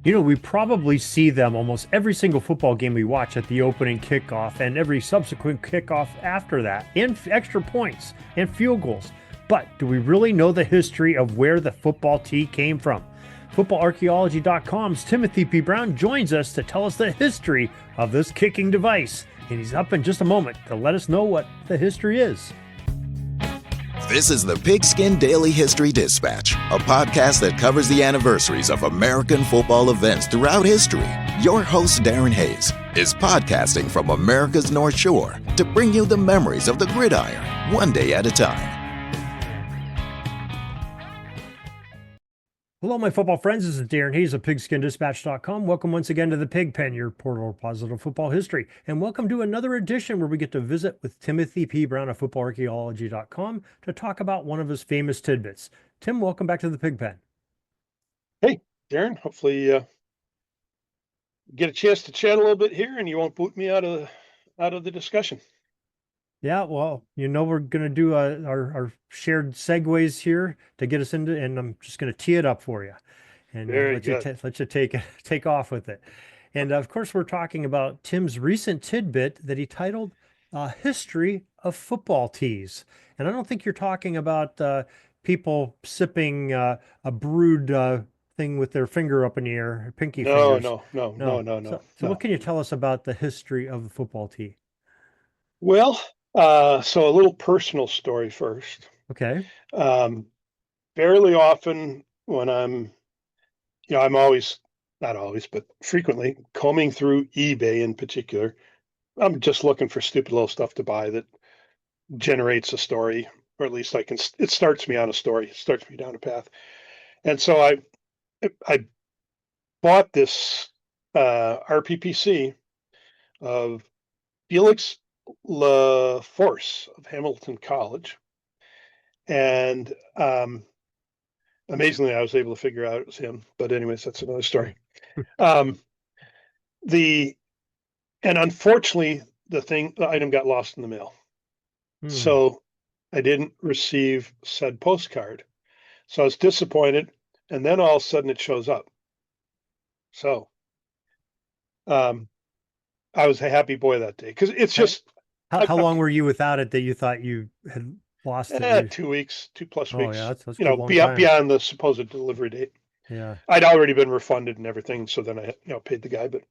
You know, we probably see them almost every single football game we watch at the opening kickoff and every subsequent kickoff after that, and extra points and field goals. But do we really know the history of where the football tee came from? FootballArchaeology.com's Timothy P. Brown joins us to tell us the history of this kicking device. And he's up in just a moment to let us know what the history is. This is the Pigskin Daily History Dispatch, a podcast that covers the anniversaries of American football events throughout history. Your host, Darren Hayes, is podcasting from America's North Shore to bring you the memories of the gridiron, one day at a time. Hello, my football friends. This is Darren Hayes of PigskinDispatch.com. Welcome once again to the Pig Pen, your portal of positive football history. And welcome to another edition where we get to visit with Timothy P. Brown of FootballArchaeology.com to talk about one of his famous tidbits. Tim, welcome back to the Pig Pen. Hey, Darren, hopefully get a chance to chat a little bit here and you won't boot me out of the discussion. Yeah, well, you know we're going to do our shared segues here to get us into, and I'm just going to tee it up for you and Very let you good. let you take off with it. And of course, we're talking about Tim's recent tidbit that he titled "History of Football Tees." And I don't think you're talking about people sipping a brewed thing with their finger up in the air, pinky No, fingers. no, no, no, No. no, So, no, so what no. can you tell us about the history of the football tee? Well, so a little personal story first. Okay. Um, Fairly often when I'm always, not always, but frequently combing through eBay in particular. I'm just looking for stupid little stuff to buy that generates a story, or at least it starts me on a story, it starts me down a path. And so I bought this RPPC of Felix LaForce of Hamilton College, and amazingly, I was able to figure out it was him. But anyways, that's another story. Um, the and unfortunately, the item got lost in the mail, Hmm. so I didn't receive said postcard. So I was disappointed, and then all of a sudden it shows up. So um, I was a happy boy that day because it's Okay. just How long were you without it that you thought you had lost it? 2 weeks, 2+ Oh yeah, weeks, that's a good long beyond time. beyond the supposed delivery date. Yeah. I'd already been refunded and everything, so then I paid the guy. But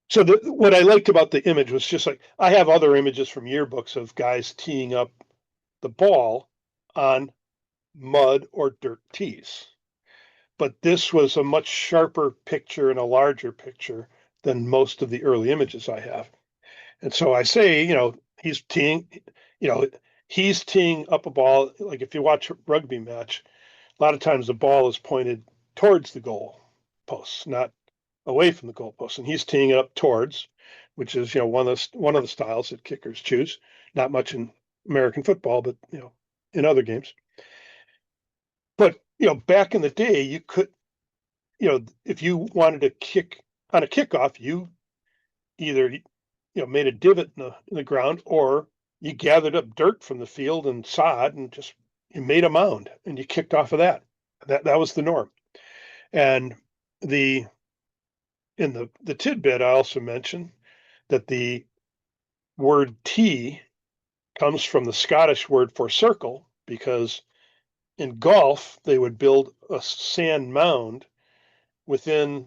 so what I liked about the image was just like I have other images from yearbooks of guys teeing up the ball on mud or dirt tees, but this was a much sharper picture and a larger picture than most of the early images I have. And so I say, he's teeing, you know, he's teeing up a ball. Like if you watch a rugby match, a lot of times the ball is pointed towards the goal posts, not away from the goal post. And he's teeing it up towards, which is, one of the styles that kickers choose. Not much in American football, but in other games. But back in the day, you could, if you wanted to kick on a kickoff, you either made a divot in the ground, or you gathered up dirt from the field and sod and just you made a mound and you kicked off of that. That was the norm. And the in the tidbit, I also mentioned that the word tee comes from the Scottish word for circle, because in golf they would build a sand mound within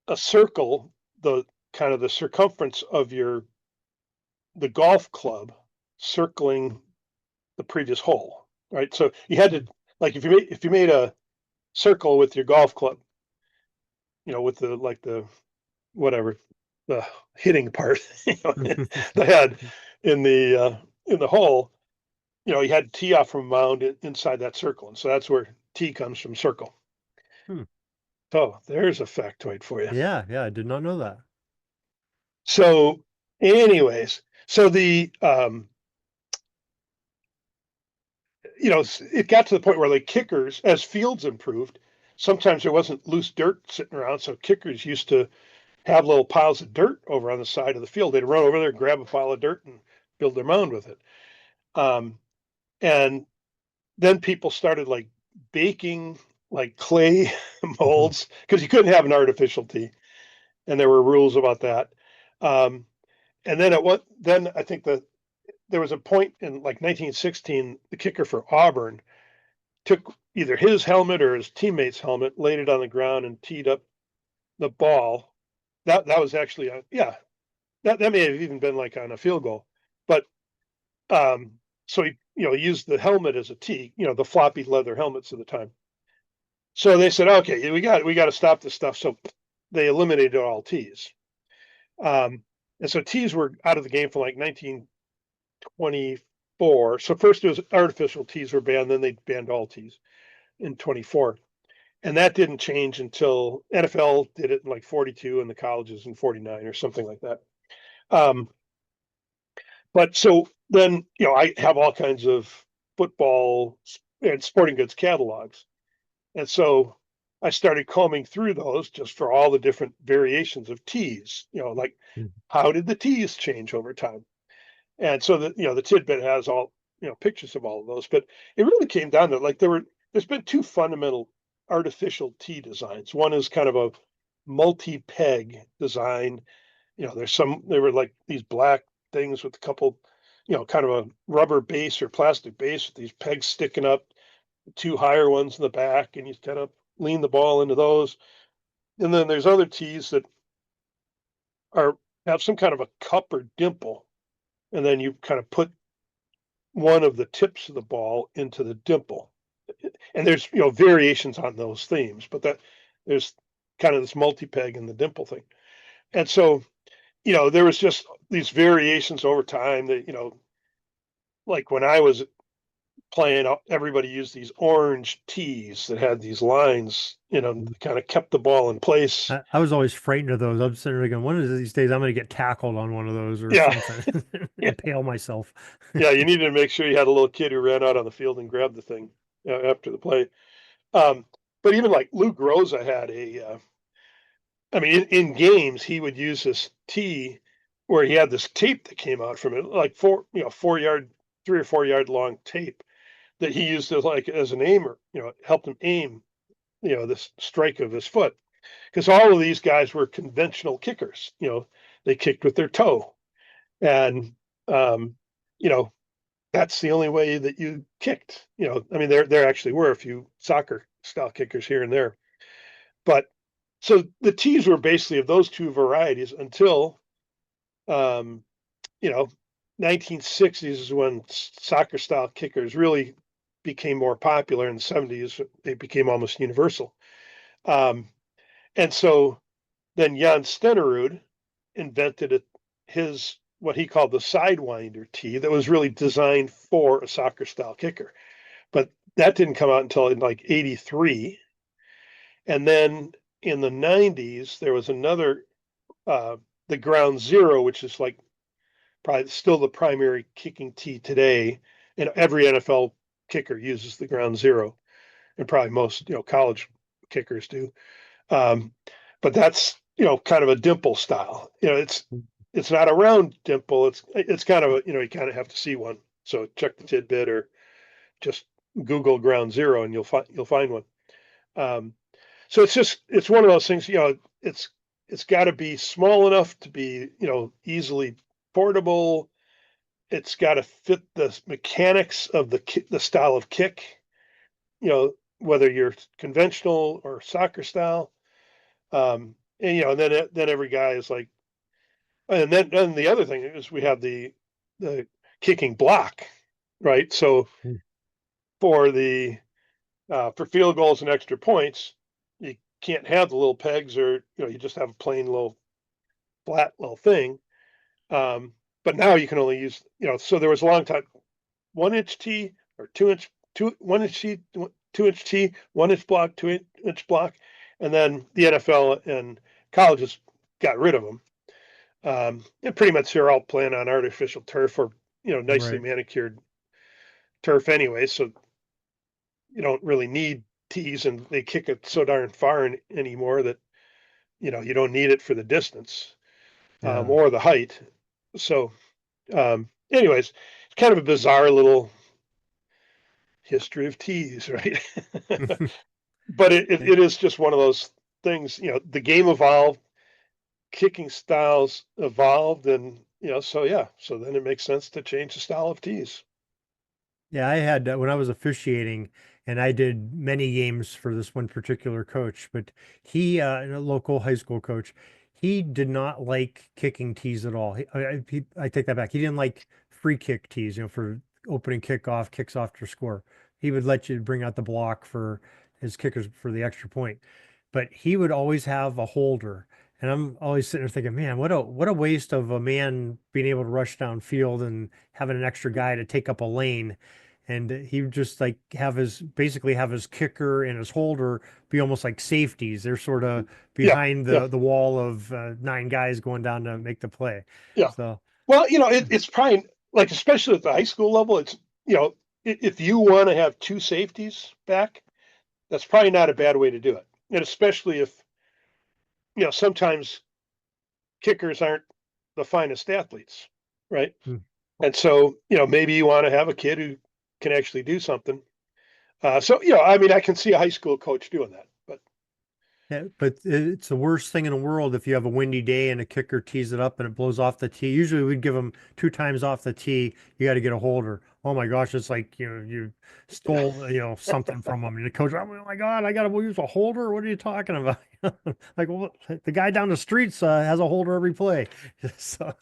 a circle, the kind of the circumference of the golf club circling the previous hole, right? So you had to, like, if you made a circle with your golf club, with the whatever, the hitting part, the head in the hole, you had to tee off from a mound inside that circle, and so that's where tee comes from, circle. Hmm. So there's a factoid for you. Yeah, yeah, I did not know that. So, anyways, so it got to the point where, like, kickers, as fields improved, sometimes there wasn't loose dirt sitting around, so kickers used to have little piles of dirt over on the side of the field. They'd run over there, grab a pile of dirt, and build their mound with it. Um, and then people started like baking like clay molds because you couldn't have an artificial tee, and there were rules about that. Um, and then then I think there was a point in like 1916, the kicker for Auburn took either his helmet or his teammate's helmet, laid it on the ground, and teed up the ball. That was actually that may have even been like on a field goal, but so he used the helmet as a tee, the floppy leather helmets of the time. So they said, okay, we got to stop this stuff. So they eliminated all tees. And so tees were out of the game from like 1924. So first it was artificial tees were banned, then they banned all tees in 24. And that didn't change until NFL did it in like 42 and the colleges in 49 or something like that. But so then, I have all kinds of football and sporting goods catalogs. And so I started combing through those just for all the different variations of tees, like how did the tees change over time? And so the tidbit has all, pictures of all of those, but it really came down to like there's been two fundamental artificial tee designs. One is kind of a multi-peg design. They were like these black things with a couple, kind of a rubber base or plastic base with these pegs sticking up, two higher ones in the back, and you kind of lean the ball into those. And then there's other tees that have some kind of a cup or dimple, and then you kind of put one of the tips of the ball into the dimple. And there's variations on those themes, but there's kind of this multi-peg and the dimple thing. And so there was just these variations over time that like when I was playing, everybody used these orange tees that had these lines, kind of kept the ball in place. I was always frightened of those. I'm sitting there going, one of these days I'm going to get tackled on one of those or Yeah. something. Yeah. Impale myself. Yeah, you needed to make sure you had a little kid who ran out on the field and grabbed the thing after the play. But even like Lou Groza had I mean, in games, he would use this tee where he had this tape that came out from it, like 3 or 4 yard long tape that he used as an aimer, helped him aim, this strike of his foot. Because all of these guys were conventional kickers, they kicked with their toe. And, that's the only way that you kicked, I mean, there actually were a few soccer style kickers here and there. But so the tees were basically of those two varieties until, um, 1960s is when soccer style kickers really became more popular. In the 70s, they became almost universal. And so then Jan Stenerud invented what he called the Sidewinder tee that was really designed for a soccer style kicker. But that didn't come out until in like 83. And then in the 90s, there was another, the Ground Zero, which is like probably still the primary kicking tee today. And every NFL kicker uses the Ground Zero, and probably most, college kickers do. But that's, kind of a dimple style. It's not a round dimple. It's kind of you kind of have to see one. So check the tidbit or just Google Ground Zero and you'll find one. So it's one of those things, it's got to be small enough to be, easily portable. It's got to fit the mechanics of the style of kick, whether you're conventional or soccer style. And then every guy is like, and then the other thing is we have the kicking block, right? So for for field goals and extra points, you can't have the little pegs or you just have a plain little flat little thing. But now you can only use, so there was a long time 1-inch tee or 2-inch 1-inch tee, 2-inch tee, 1-inch block, 2-inch block, and then the NFL and colleges got rid of them. And pretty much they're all playing on artificial turf or nicely manicured turf anyway, so you don't really need tees, and they kick it so darn far anymore that you don't need it for the distance or the height. So anyways, it's kind of a bizarre little history of tees, right? but it is just one of those things, the game evolved, kicking styles evolved, and, so then it makes sense to change the style of tees. Yeah, I had when I was officiating, and I did many games for this one particular coach, but he, a local high school coach, he did not like kicking tees at all. I take that back. He didn't like free kick tees, for opening kickoff, kicks off your score. He would let you bring out the block for his kickers for the extra point, but he would always have a holder. And I'm always sitting there thinking, man, what a waste of a man being able to rush downfield and having an extra guy to take up a lane. And he would just like basically have his kicker and his holder be almost like safeties. They're sort of behind the wall of 9 guys going down to make the play. Yeah. So, well, it's probably like, especially at the high school level, it's, if you want to have 2 safeties back, that's probably not a bad way to do it. And especially if, sometimes kickers aren't the finest athletes, right? And so, maybe you want to have a kid who can actually do something. So, I can see a high school coach doing that, but. Yeah, but it's the worst thing in the world if you have a windy day and a kicker tees it up and it blows off the tee. Usually we'd give them 2 times off the tee. You got to get a holder. Oh my gosh, it's like, you stole, something from them. And the coach, oh my God, I got to use a holder. What are you talking about? Like, well, the guy down the streets has a holder every play. So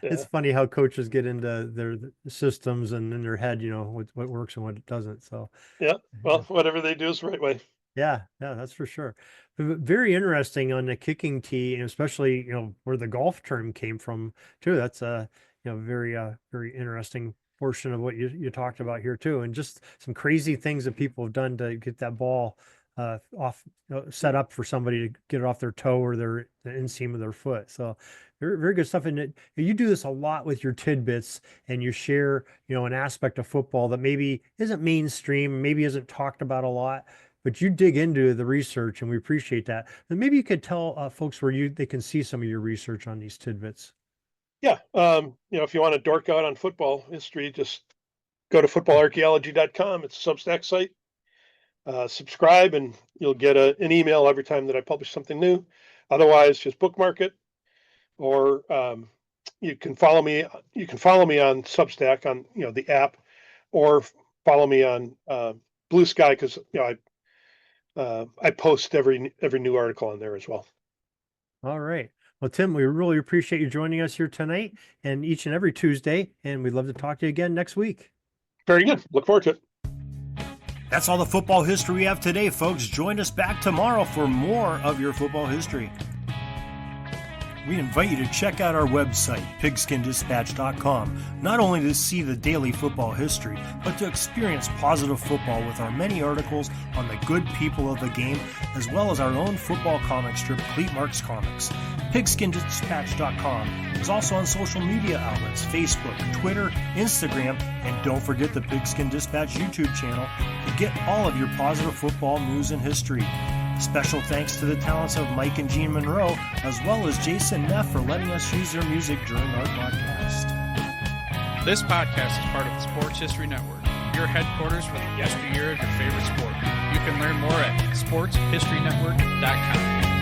it's funny how coaches get into their systems and in their head, what works and what doesn't. So well, whatever they do is the right way. Yeah, that's for sure. Very interesting on the kicking tee, and especially, where the golf term came from too. That's a, very, very interesting portion of what you talked about here too. And just some crazy things that people have done to get that ball off, set up for somebody to get it off their toe or the inseam of their foot. So very, very good stuff. And you do this a lot with your tidbits, and you share, an aspect of football that maybe isn't mainstream, maybe isn't talked about a lot, but you dig into the research, and we appreciate that. And maybe you could tell folks where they can see some of your research on these tidbits. Yeah. If you want to dork out on football history, just go to footballarchaeology.com. It's a Substack site. Subscribe, and you'll get an email every time that I publish something new. Otherwise, just bookmark it, or you can follow me. You can follow me on Substack on the app, or follow me on Blue Sky, because I post every new article on there as well. All right. Well, Tim, we really appreciate you joining us here tonight and each and every Tuesday, and we'd love to talk to you again next week. Very good. Look forward to it. That's all the football history we have today, folks. Join us back tomorrow for more of your football history. We invite you to check out our website, pigskinddispatch.com, not only to see the daily football history, but to experience positive football with our many articles on the good people of the game, as well as our own football comic strip, Cleat Marks Comics. Pigskinddispatch.com is also on social media outlets, Facebook, Twitter, Instagram, and don't forget the Pigskin Dispatch YouTube channel to get all of your positive football news and history. Special thanks to the talents of Mike and Gene Monroe, as well as Jason Neff for letting us use their music during our podcast. This podcast is part of the Sports History Network, your headquarters for the yesteryear of your favorite sport. You can learn more at sportshistorynetwork.com.